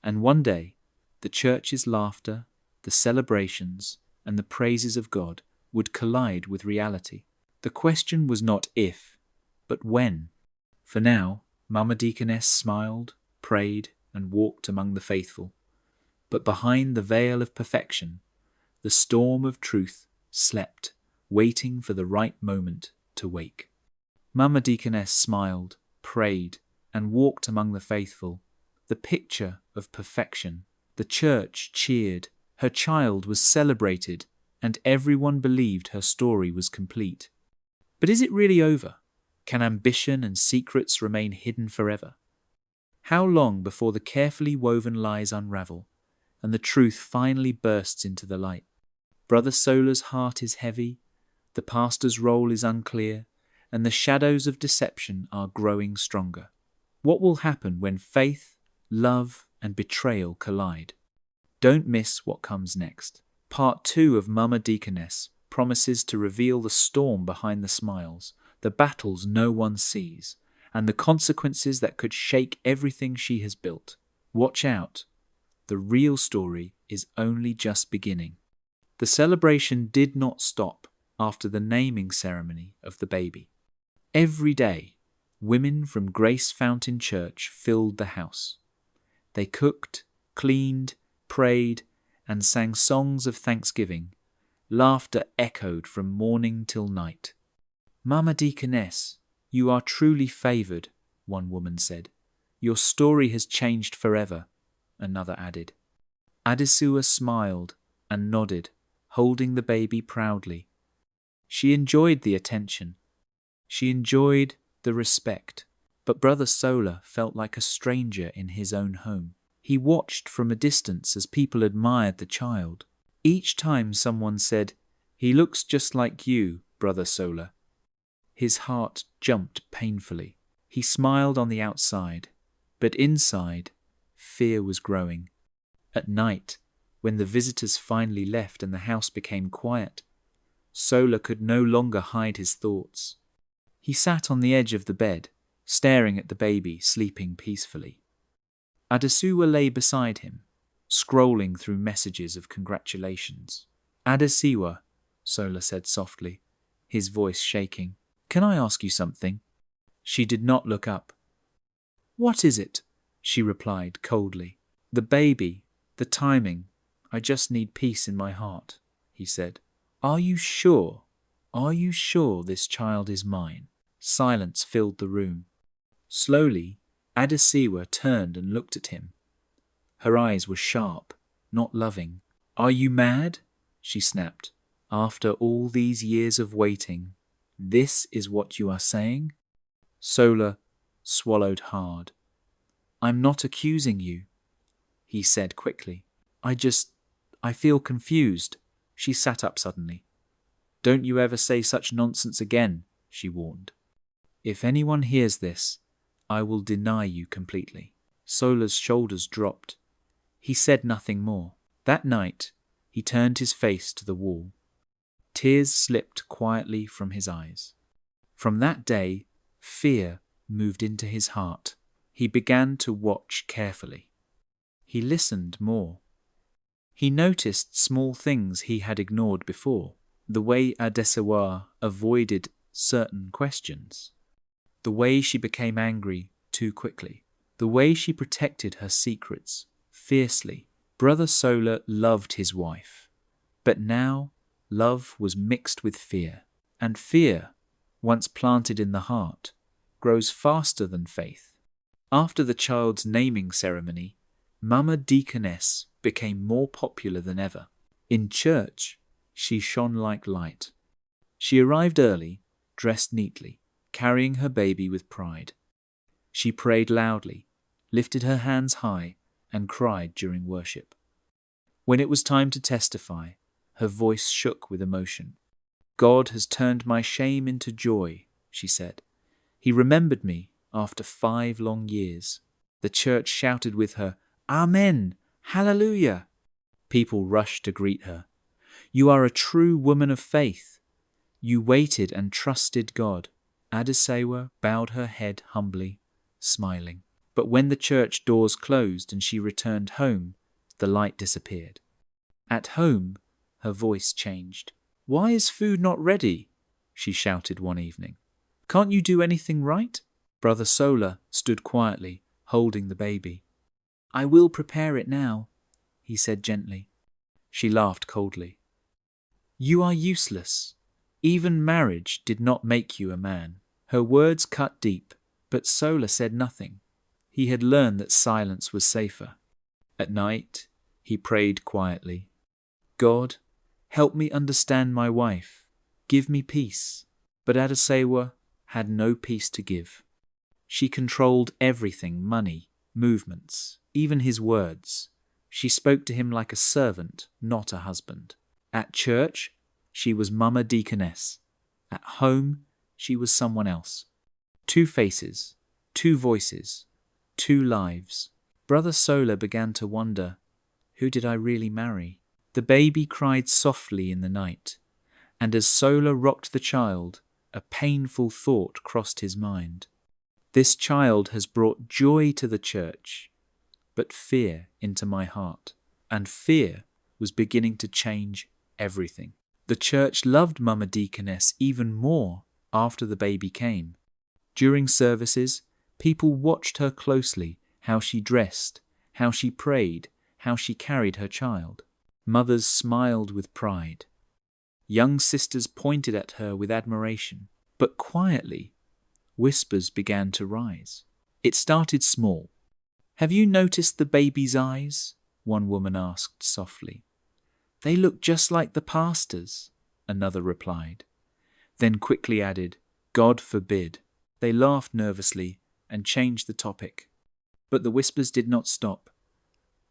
And one day, the church's laughter, the celebrations, and the praises of God would collide with reality. The question was not if, but when. For now, Mama Deaconess smiled, prayed, and walked among the faithful. But behind the veil of perfection, the storm of truth slept, waiting for the right moment to wake. Mama Deaconess smiled, prayed, and walked among the faithful, the picture of perfection. The church cheered, her child was celebrated, and everyone believed her story was complete. But is it really over? Can ambition and secrets remain hidden forever? How long before the carefully woven lies unravel, and the truth finally bursts into the light? Brother Sola's heart is heavy, the pastor's role is unclear, and the shadows of deception are growing stronger. What will happen when faith, love, and betrayal collide? Don't miss what comes next. Part 2 of Mama Deaconess promises to reveal the storm behind the smiles, the battles no one sees, and the consequences that could shake everything she has built. Watch out. The real story is only just beginning. The celebration did not stop after the naming ceremony of the baby. Every day, women from Grace Fountain Church filled the house. They cooked, cleaned, prayed, and sang songs of thanksgiving. Laughter echoed from morning till night. Mama Deaconess, you are truly favored, one woman said. Your story has changed forever, another added. Adesua smiled and nodded, holding the baby proudly. She enjoyed the attention. She enjoyed the respect. But Brother Sola felt like a stranger in his own home. He watched from a distance as people admired the child. Each time someone said, "He looks just like you, Brother Sola," his heart jumped painfully. He smiled on the outside, but inside, fear was growing. At night, when the visitors finally left and the house became quiet, Sola could no longer hide his thoughts. He sat on the edge of the bed, staring at the baby sleeping peacefully. Adesua lay beside him, scrolling through messages of congratulations. "Adesua," Sola said softly, his voice shaking, "can I ask you something?" She did not look up. "What is it?" she replied coldly. "The baby, the timing. I just need peace in my heart," he said. "Are you sure? Are you sure this child is mine?" Silence filled the room. Slowly, Adesua turned and looked at him. Her eyes were sharp, not loving. "Are you mad?" she snapped. "After all these years of waiting, this is what you are saying?" Sola swallowed hard. "I'm not accusing you," he said quickly. I feel confused." She sat up suddenly. "Don't you ever say such nonsense again," she warned. "If anyone hears this, I will deny you completely." Sola's shoulders dropped. He said nothing more. That night, he turned his face to the wall. Tears slipped quietly from his eyes. From that day, fear moved into his heart. He began to watch carefully. He listened more. He noticed small things he had ignored before, the way Adesua avoided certain questions, the way she became angry too quickly, the way she protected her secrets fiercely. Brother Sola loved his wife, but now love was mixed with fear, and fear, once planted in the heart, grows faster than faith. After the child's naming ceremony, Mama Deaconess became more popular than ever. In church, she shone like light. She arrived early, dressed neatly, carrying her baby with pride. She prayed loudly, lifted her hands high, and cried during worship. When it was time to testify, her voice shook with emotion. "God has turned my shame into joy," she said. "He remembered me after 5 long years." The church shouted with her, "Amen! Hallelujah!" People rushed to greet her. "You are a true woman of faith. You waited and trusted God." Adesua bowed her head humbly, smiling. But when the church doors closed and she returned home, the light disappeared. At home, her voice changed. "Why is food not ready?" she shouted one evening. "Can't you do anything right?" Brother Sola stood quietly, holding the baby. "I will prepare it now," he said gently. She laughed coldly. "You are useless. Even marriage did not make you a man." Her words cut deep, but Sola said nothing. He had learned that silence was safer. At night, he prayed quietly. "God, help me understand my wife. Give me peace." But Adasewa had no peace to give. She controlled everything: money, movements, even his words. She spoke to him like a servant, not a husband. At church, she was Mama Deaconess. At home, she was someone else. Two faces, two voices, two lives. Brother Sola began to wonder, who did I really marry? The baby cried softly in the night, and as Sola rocked the child, a painful thought crossed his mind. This child has brought joy to the church, but fear into my heart. And fear was beginning to change everything. The church loved Mama Deaconess even more after the baby came. During services, people watched her closely, how she dressed, how she prayed, how she carried her child. Mothers smiled with pride. Young sisters pointed at her with admiration. But quietly, whispers began to rise. It started small. "Have you noticed the baby's eyes?" one woman asked softly. "They look just like the pastor's," another replied. Then quickly added, "God forbid." They laughed nervously and changed the topic. But the whispers did not stop.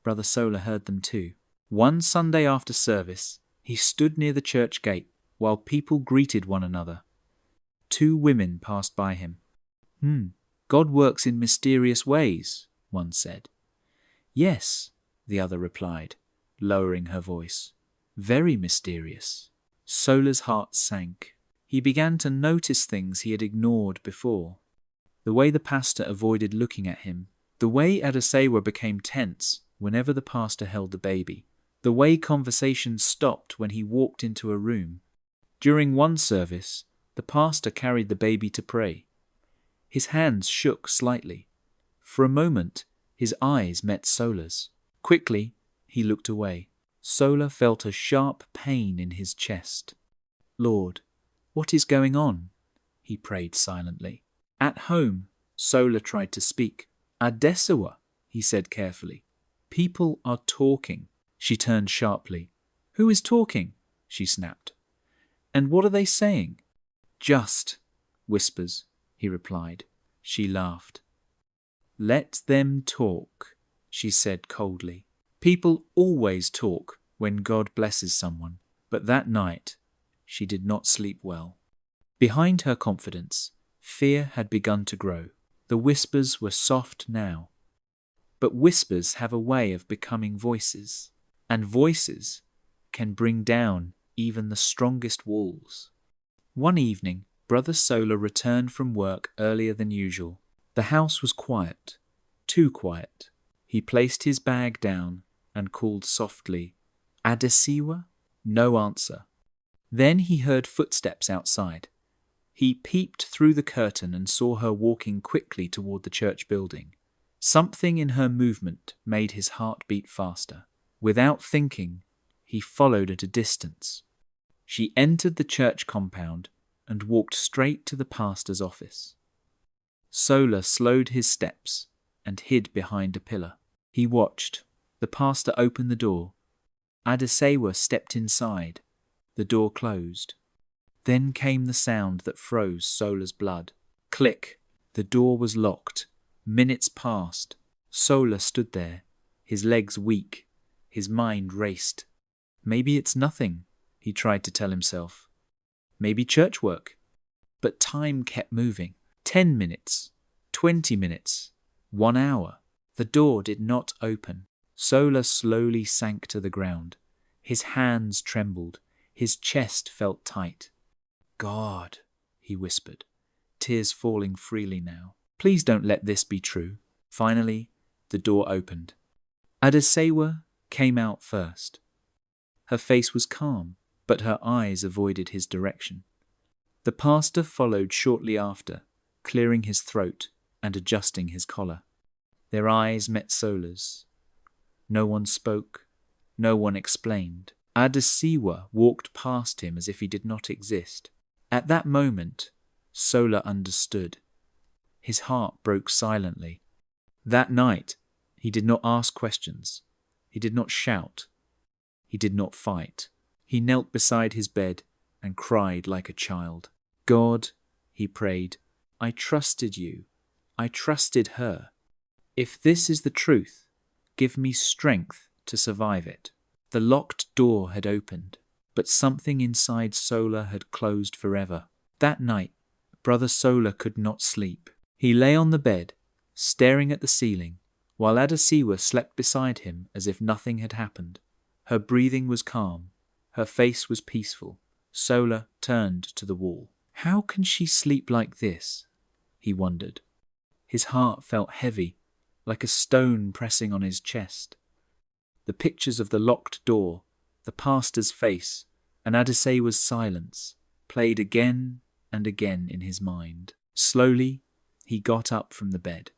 Brother Sola heard them too. One Sunday after service, he stood near the church gate while people greeted one another. Two women passed by him. God works in mysterious ways," one said. "Yes," the other replied, lowering her voice. "Very mysterious." Sola's heart sank. He began to notice things he had ignored before. The way the pastor avoided looking at him. The way Adasewa became tense whenever the pastor held the baby. The way conversation stopped when he walked into a room. During one service, the pastor carried the baby to pray. His hands shook slightly. For a moment, his eyes met Sola's. Quickly, he looked away. Sola felt a sharp pain in his chest. "Lord, what is going on?" he prayed silently. At home, Sola tried to speak. "Adesewa," he said carefully. "People are talking." She turned sharply. "Who is talking?" she snapped. "And what are they saying?" "Just whispers," he replied. She laughed. "Let them talk," she said coldly. People always talk when God blesses someone, but that night she did not sleep well. Behind her confidence, fear had begun to grow. The whispers were soft now. But whispers have a way of becoming voices, and voices can bring down even the strongest walls. One evening, Brother Sola returned from work earlier than usual. The house was quiet, too quiet. He placed his bag down and called softly, "Adesewa?" No answer. Then he heard footsteps outside. He peeped through the curtain and saw her walking quickly toward the church building. Something in her movement made his heart beat faster. Without thinking, he followed at a distance. She entered the church compound and walked straight to the pastor's office. Sola slowed his steps and hid behind a pillar. He watched. The pastor opened the door. Adesewa stepped inside. The door closed. Then came the sound that froze Sola's blood. Click. The door was locked. Minutes passed. Sola stood there, his legs weak. His mind raced. Maybe it's nothing, he tried to tell himself. Maybe church work. But time kept moving. 10 minutes, 20 minutes, 1 hour. The door did not open. Sola slowly sank to the ground. His hands trembled. His chest felt tight. "God," he whispered, tears falling freely now. "Please don't let this be true. Finally, the door opened. Adesewa came out first. Her face was calm, but her eyes avoided his direction. The pastor followed shortly after, clearing his throat and adjusting his collar. Their eyes met Sola's. No one spoke. No one explained. Adesewa walked past him as if he did not exist. At that moment, Sola understood. His heart broke silently. That night, he did not ask questions. He did not shout. He did not fight. He knelt beside his bed and cried like a child. God, he prayed, I trusted you. I trusted her. If this is the truth, give me strength to survive it. The locked door had opened, but something inside Sola had closed forever. That night, Brother Sola could not sleep. He lay on the bed, staring at the ceiling, while Adesewa slept beside him as if nothing had happened. Her breathing was calm. Her face was peaceful. Sola turned to the wall. How can she sleep like this? He wondered. His heart felt heavy, like a stone pressing on his chest. The pictures of the locked door, the pastor's face, and Adesewa's silence played again and again in his mind. Slowly, he got up from the bed.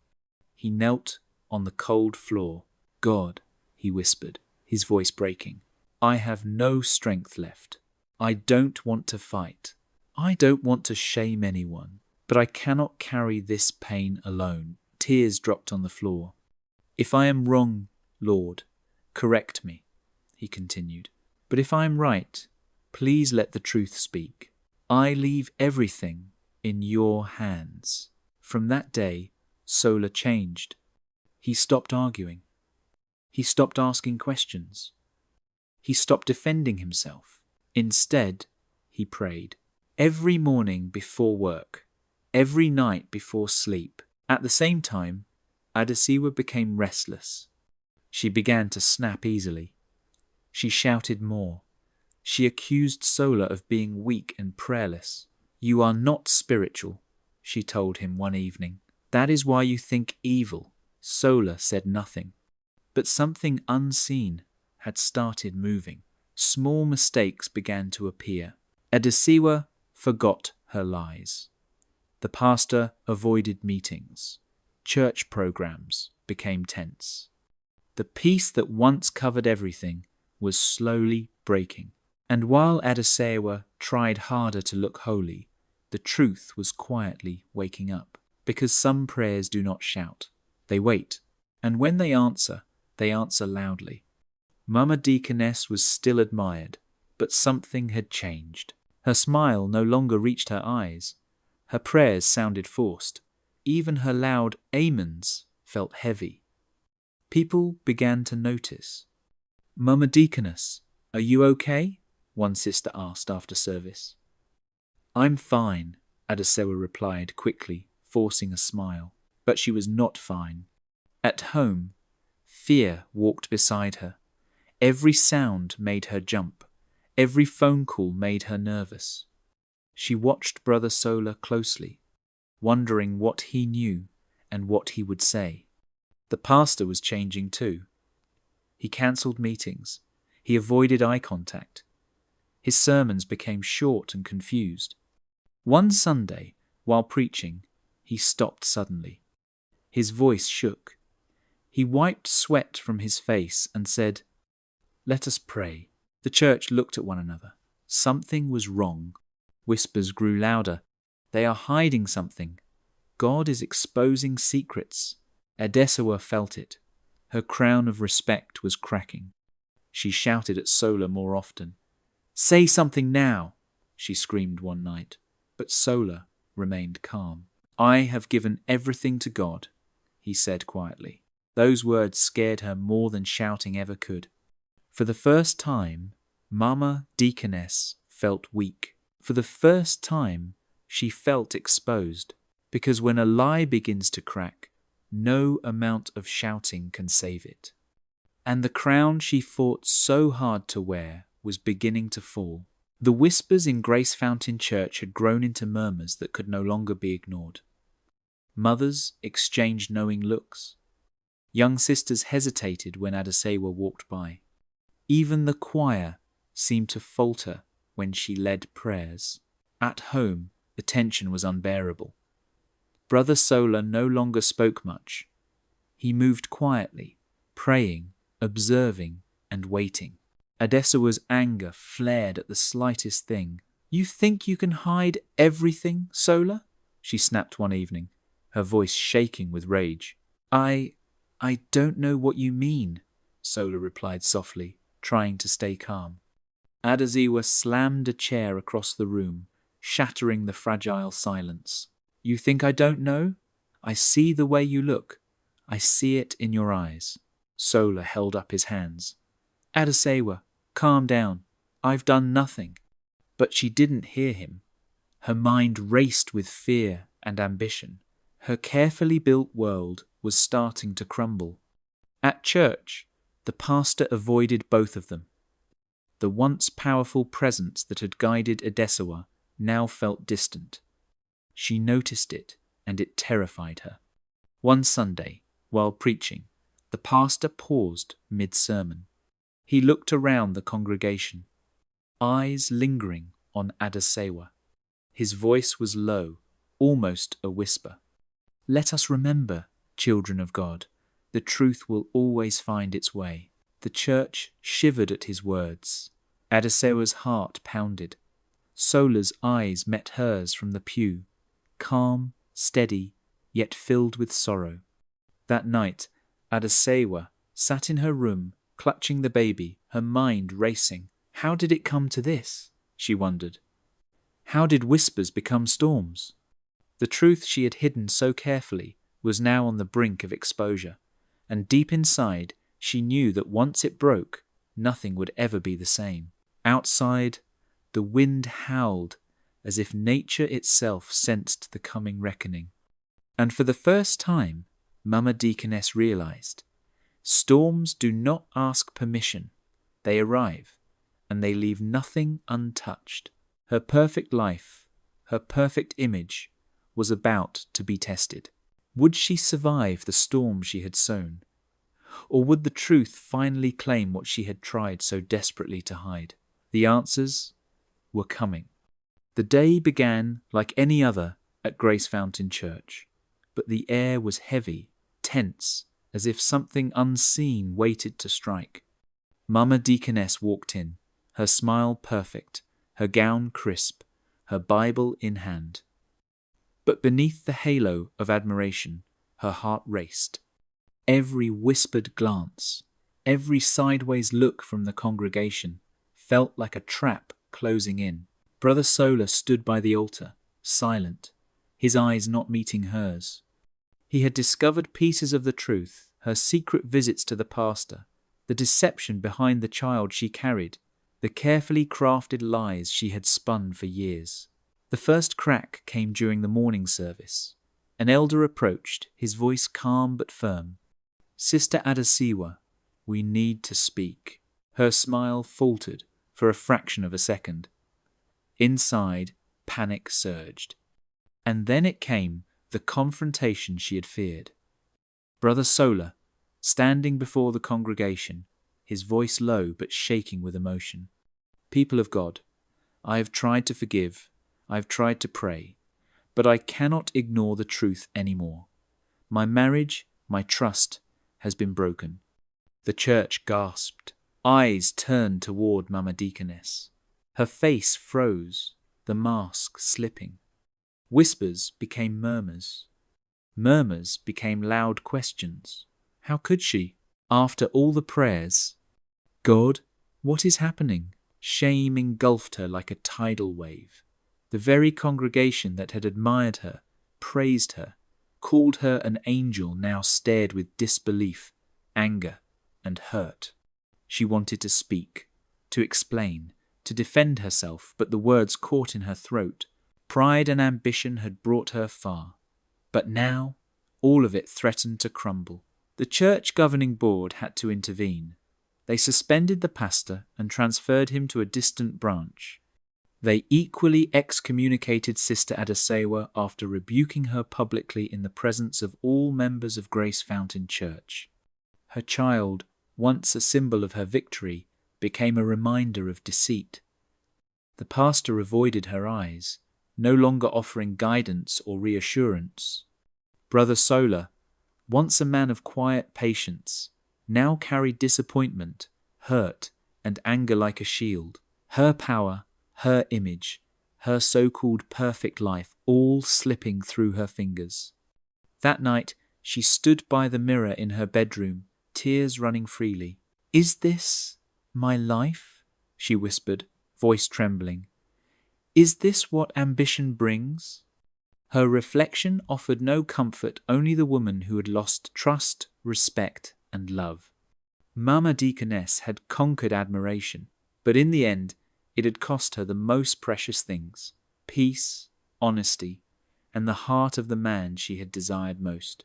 He knelt on the cold floor. God, he whispered, his voice breaking, I have no strength left. I don't want to fight. I don't want to shame anyone, but I cannot carry this pain alone. Tears dropped on the floor. If I am wrong, Lord, correct me, he continued. But if I am right, please let the truth speak. I leave everything in your hands. From that day, Sola changed. He stopped arguing. He stopped asking questions. He stopped defending himself. Instead, he prayed. Every morning before work, every night before sleep. At the same time, Adesewa became restless. She began to snap easily. She shouted more. She accused Sola of being weak and prayerless. You are not spiritual, she told him one evening. That is why you think evil. Sola said nothing. But something unseen had started moving. Small mistakes began to appear. Adesewa forgot her lies. The pastor avoided meetings. Church programs became tense. The peace that once covered everything was slowly breaking. And while Adesewa tried harder to look holy, the truth was quietly waking up. Because some prayers do not shout. They wait. And when they answer loudly. Mama Deaconess was still admired, but something had changed. Her smile no longer reached her eyes. Her prayers sounded forced. Even her loud amens felt heavy. People began to notice. Mama Deaconess, are you okay? One sister asked after service. I'm fine, Adesewa replied quickly, forcing a smile. But she was not fine. At home, fear walked beside her. Every sound made her jump. Every phone call made her nervous. She watched Brother Sola closely, wondering what he knew and what he would say. The pastor was changing too. He cancelled meetings. He avoided eye contact. His sermons became short and confused. One Sunday, while preaching, he stopped suddenly. His voice shook. He wiped sweat from his face and said, Let us pray. The church looked at one another. Something was wrong. Whispers grew louder. They are hiding something. God is exposing secrets. Adesewa felt it. Her crown of respect was cracking. She shouted at Sola more often. Say something now, she screamed one night. But Sola remained calm. I have given everything to God, he said quietly. Those words scared her more than shouting ever could. For the first time, Mama Deaconess felt weak. For the first time, she felt exposed. Because when a lie begins to crack, no amount of shouting can save it. And the crown she fought so hard to wear was beginning to fall. The whispers in Grace Fountain Church had grown into murmurs that could no longer be ignored. Mothers exchanged knowing looks. Young sisters hesitated when Adesewa walked by. Even the choir seemed to falter when she led prayers. At home, the tension was unbearable. Brother Sola no longer spoke much. He moved quietly, praying, observing, and waiting. Adesewa's anger flared at the slightest thing. "You think you can hide everything, Sola?" she snapped one evening, her voice shaking with rage. I don't know what you mean," Sola replied softly, trying to stay calm. Adesewa slammed a chair across the room, shattering the fragile silence. "You think I don't know? I see the way you look. I see it in your eyes." Sola held up his hands. "Adesewa, calm down. I've done nothing." But she didn't hear him. Her mind raced with fear and ambition. Her carefully built world was starting to crumble. At church, the pastor avoided both of them. The once powerful presence that had guided Adesewa now felt distant. She noticed it, and it terrified her. One Sunday, while preaching, the pastor paused mid-sermon. He looked around the congregation, eyes lingering on Adesewa. His voice was low, almost a whisper. "Let us remember, children of God, the truth will always find its way." The church shivered at his words. Adesewa's heart pounded. Sola's eyes met hers from the pew, calm, steady, yet filled with sorrow. That night, Adesewa sat in her room, clutching the baby, her mind racing. How did it come to this? She wondered. How did whispers become storms? The truth she had hidden so carefully was now on the brink of exposure, and deep inside she knew that once it broke, nothing would ever be the same. Outside, the wind howled as if nature itself sensed the coming reckoning. And for the first time, Mama Deaconess realized, storms do not ask permission. They arrive, and they leave nothing untouched. Her perfect life, her perfect image, was about to be tested. Would she survive the storm she had sown? Or would the truth finally claim what she had tried so desperately to hide? The answers were coming. The day began like any other at Grace Fountain Church, but the air was heavy, tense, as if something unseen waited to strike. Mama Deaconess walked in, her smile perfect, her gown crisp, her Bible in hand. But beneath the halo of admiration, her heart raced. Every whispered glance, every sideways look from the congregation felt like a trap closing in. Brother Sola stood by the altar, silent, his eyes not meeting hers. He had discovered pieces of the truth, her secret visits to the pastor, the deception behind the child she carried, the carefully crafted lies she had spun for years. The first crack came during the morning service. An elder approached, his voice calm but firm. "Sister Adesewa, we need to speak." Her smile faltered for a fraction of a second. Inside, panic surged. And then it came, the confrontation she had feared. Brother Sola, standing before the congregation, his voice low but shaking with emotion. "People of God, I have tried to forgive, I have tried to pray, but I cannot ignore the truth anymore. My marriage, my trust, has been broken." The church gasped. Eyes turned toward Mama Deaconess. Her face froze, the mask slipping. Whispers became murmurs. Murmurs became loud questions. How could she? After all the prayers, "God, what is happening?" Shame engulfed her like a tidal wave. The very congregation that had admired her, praised her, called her an angel now stared with disbelief, anger, and hurt. She wanted to speak, to explain, to defend herself, but the words caught in her throat. Pride and ambition had brought her far, but now all of it threatened to crumble. The church governing board had to intervene. They suspended the pastor and transferred him to a distant branch. They equally excommunicated Sister Adesewa after rebuking her publicly in the presence of all members of Grace Fountain Church. Her child, once a symbol of her victory, became a reminder of deceit. The pastor avoided her eyes, no longer offering guidance or reassurance. Brother Sola, once a man of quiet patience, now carried disappointment, hurt, and anger like a shield. Her power, her image, her so-called perfect life, all slipping through her fingers. That night, she stood by the mirror in her bedroom, tears running freely. "Is this my life?" she whispered, voice trembling. "Is this what ambition brings?" Her reflection offered no comfort, only the woman who had lost trust, respect, and love. Mama Deaconess had conquered admiration, but in the end, it had cost her the most precious things: peace, honesty, and the heart of the man she had desired most.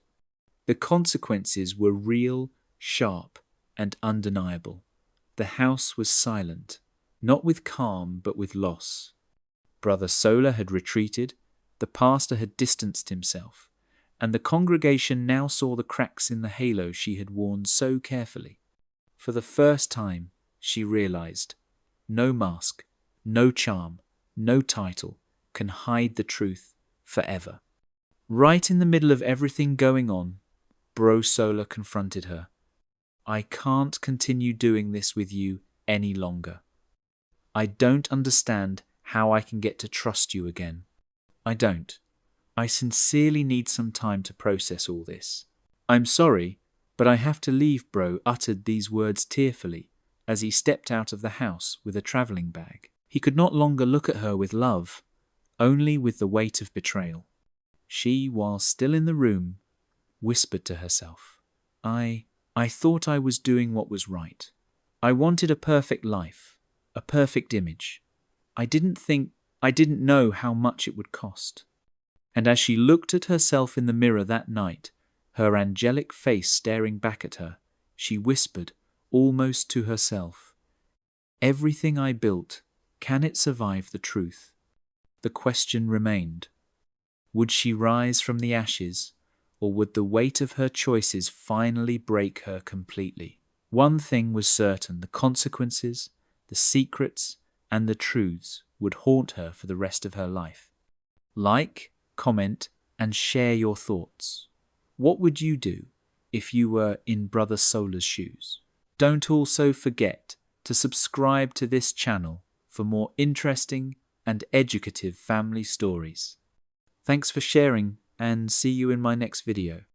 The consequences were real, sharp, and undeniable. The house was silent, not with calm, but with loss. Brother Sola had retreated, the pastor had distanced himself, and the congregation now saw the cracks in the halo she had worn so carefully. For the first time, she realized, no mask, no charm, no title can hide the truth forever. Right in the middle of everything going on, Bro Sola confronted her. "I can't continue doing this with you any longer. I don't understand how I can get to trust you again. I don't. I sincerely need some time to process all this. I'm sorry, but I have to leave." Bro uttered these words tearfully as he stepped out of the house with a traveling bag. He could not longer look at her with love, only with the weight of betrayal. She, while still in the room, whispered to herself, I thought I was doing what was right. I wanted a perfect life, a perfect image. I didn't know how much it would cost." And as she looked at herself in the mirror that night, her angelic face staring back at her, she whispered, almost to herself, "Everything I built, can it survive the truth?" The question remained. Would she rise from the ashes, or would the weight of her choices finally break her completely? One thing was certain: the consequences, the secrets, and the truths would haunt her for the rest of her life. Like, comment, and share your thoughts. What would you do if you were in Brother Sola's shoes? Don't also forget to subscribe to this channel for more interesting and educative family stories. Thanks for sharing, and see you in my next video.